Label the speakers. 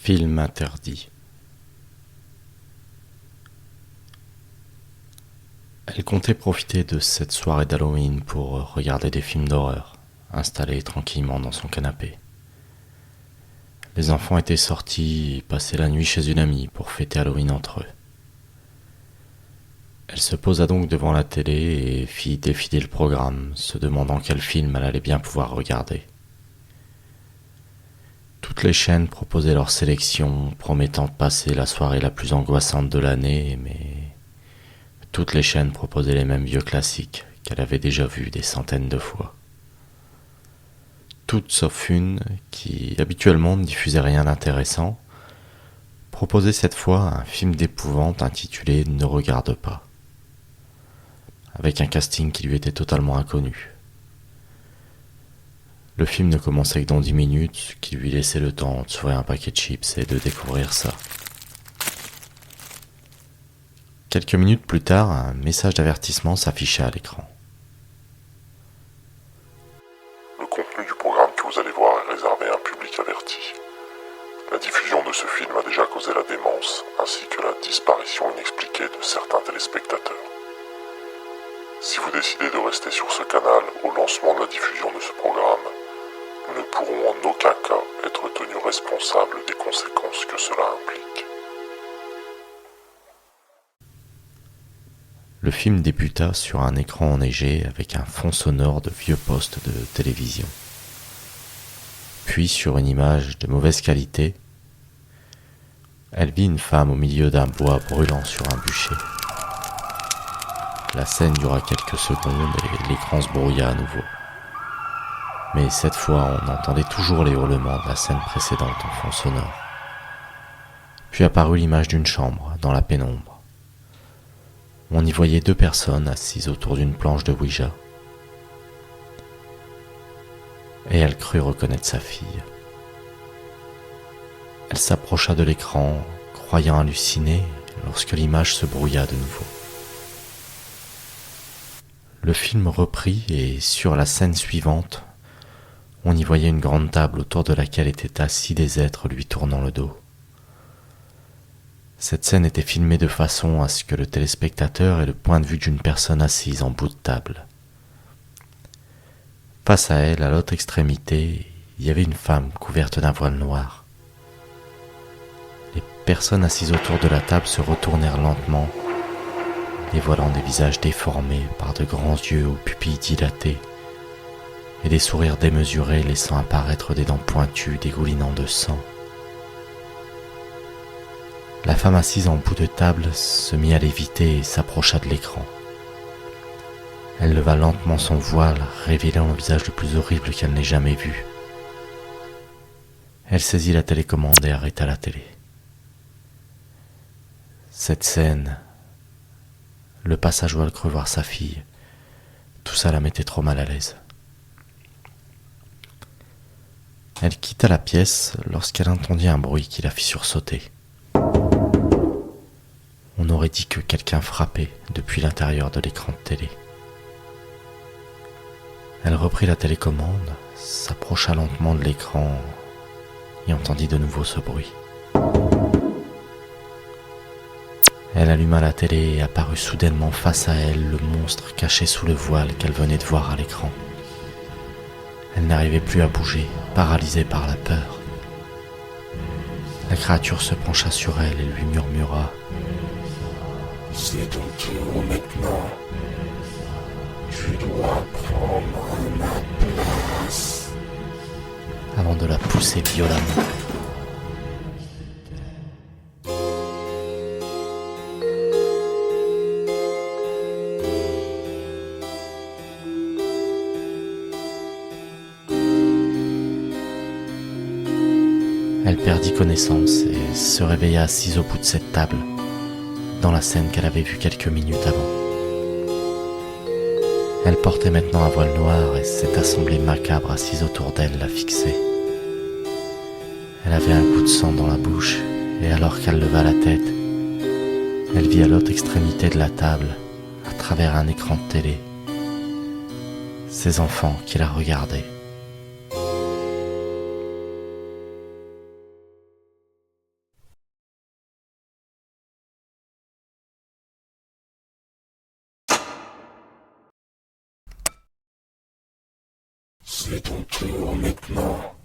Speaker 1: Film interdit. Elle comptait profiter de cette soirée d'Halloween pour regarder des films d'horreur, installée tranquillement dans son canapé. Les enfants étaient sortis et passaient la nuit chez une amie pour fêter Halloween entre eux. Elle se posa donc devant la télé et fit défiler le programme, se demandant quel film elle allait bien pouvoir regarder. Toutes les chaînes proposaient leur sélection, promettant de passer la soirée la plus angoissante de l'année, mais toutes les chaînes proposaient les mêmes vieux classiques qu'elle avait déjà vus des centaines de fois. Toutes sauf une, qui habituellement ne diffusait rien d'intéressant, proposait cette fois un film d'épouvante intitulé « Ne regarde pas », avec un casting qui lui était totalement inconnu. Le film ne commençait que dans 10 minutes, ce qui lui laissait le temps de s'ouvrir un paquet de chips et de découvrir ça. Quelques minutes plus tard, un message d'avertissement s'affichait à l'écran.
Speaker 2: Le contenu du programme que vous allez voir est réservé à un public averti. La diffusion de ce film a déjà causé la démence, ainsi que la disparition inexpliquée de certains téléspectateurs. Si vous décidez de rester sur ce canal au lancement de la diffusion de ce programme, nous ne pourrons en aucun cas être tenus responsables des conséquences que cela implique.
Speaker 1: Le film débuta sur un écran enneigé avec un fond sonore de vieux postes de télévision. Puis sur une image de mauvaise qualité, elle vit une femme au milieu d'un bois brûlant sur un bûcher. La scène dura quelques secondes et l'écran se brouilla à nouveau. Mais cette fois, on entendait toujours les hurlements de la scène précédente en fond sonore. Puis apparut l'image d'une chambre, dans la pénombre. On y voyait 2 personnes assises autour d'une planche de Ouija. Et elle crut reconnaître sa fille. Elle s'approcha de l'écran, croyant halluciner, lorsque l'image se brouilla de nouveau. Le film reprit et sur la scène suivante, on y voyait une grande table autour de laquelle étaient assis des êtres lui tournant le dos. Cette scène était filmée de façon à ce que le téléspectateur ait le point de vue d'une personne assise en bout de table. Face à elle, à l'autre extrémité, il y avait une femme couverte d'un voile noir. Les personnes assises autour de la table se retournèrent lentement, dévoilant des visages déformés par de grands yeux aux pupilles dilatées et des sourires démesurés laissant apparaître des dents pointues dégoulinant de sang. La femme assise en bout de table se mit à léviter et s'approcha de l'écran. Elle leva lentement son voile, révélant le visage le plus horrible qu'elle n'ait jamais vu. Elle saisit la télécommande et arrêta la télé. Cette scène, le passage où elle crut voir sa fille, tout ça la mettait trop mal à l'aise. Elle quitta la pièce lorsqu'elle entendit un bruit qui la fit sursauter. On aurait dit que quelqu'un frappait depuis l'intérieur de l'écran de télé. Elle reprit la télécommande, s'approcha lentement de l'écran et entendit de nouveau ce bruit. Elle alluma la télé et apparut soudainement face à elle le monstre caché sous le voile qu'elle venait de voir à l'écran. Elle n'arrivait plus à bouger, paralysée par la peur. La créature se pencha sur elle et lui murmura «
Speaker 2: C'est ton tour maintenant. Tu dois prendre ma place. »
Speaker 1: avant de la pousser violemment. Elle perdit connaissance et se réveilla assise au bout de cette table, dans la scène qu'elle avait vue quelques minutes avant. Elle portait maintenant un voile noir et cette assemblée macabre assise autour d'elle la fixait. Elle avait un goût de sang dans la bouche et alors qu'elle leva la tête, elle vit à l'autre extrémité de la table, à travers un écran de télé, ses enfants qui la regardaient.
Speaker 2: C'est ton tour maintenant.